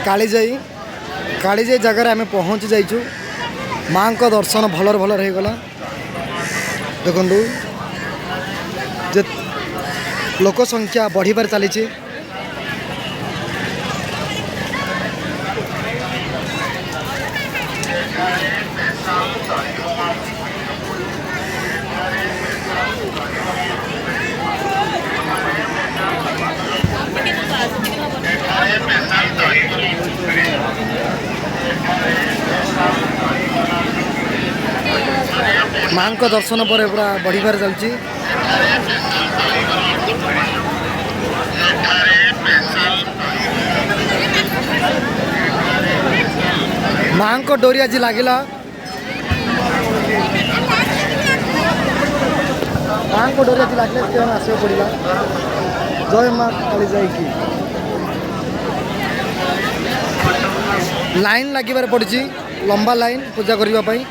कालीजाई जगार आम पहुँची जाइचु माँ को दर्शन भलर भलर हो गला देखु जे लोक संख्या बढ़िबार चली माँ को दर्शन पर पूरा बढ़िबार चलची माँ को डोरी आज लगिला माँ को डोरी आज लगे आसवा पड़ा जय माँ कालीजाई की लाइन लगे पड़ी लंबा लाइन पूजा करने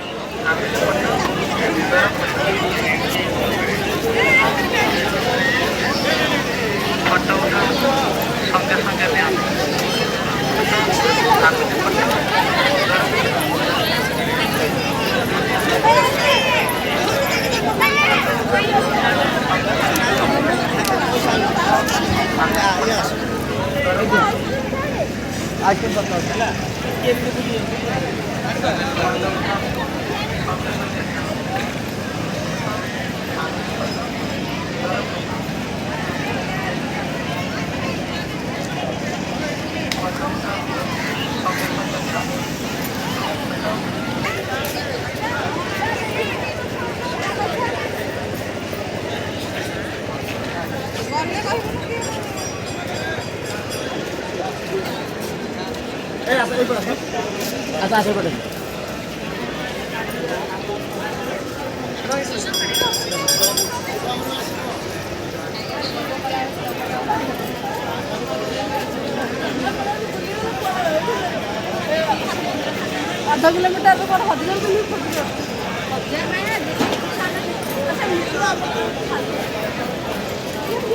आधा किलोमीटर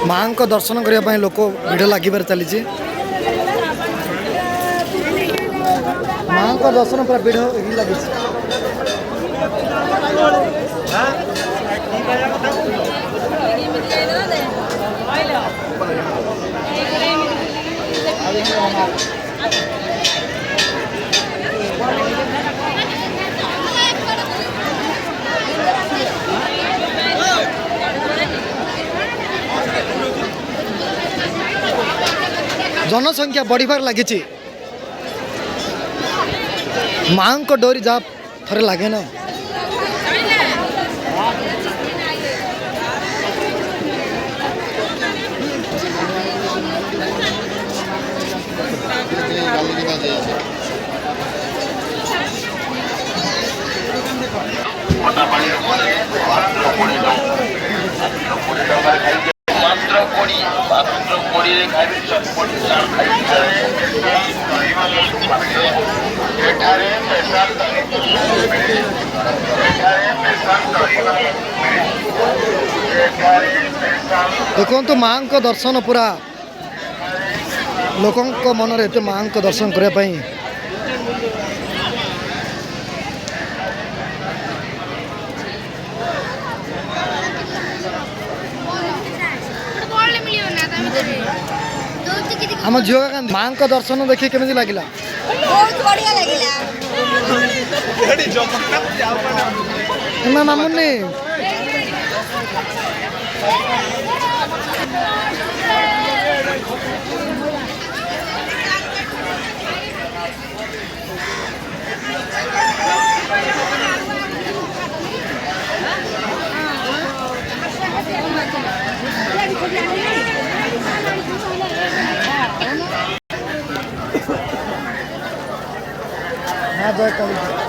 माँ को दर्शन करने लोक भिड़ लगे चली माँ को दर्शन पूरा भिड़ लगी जनसंख्या बढ़िबार लगी माँ को डोरी जा थरे लगे ना देखो तो माँ को दर्शन पूरा लोकों मन रे माँ को दर्शन करने आम झील का माँ को दर्शन देखिए केमी लगे बहुत बढ़िया लगिला मामुनी हाँ जय काली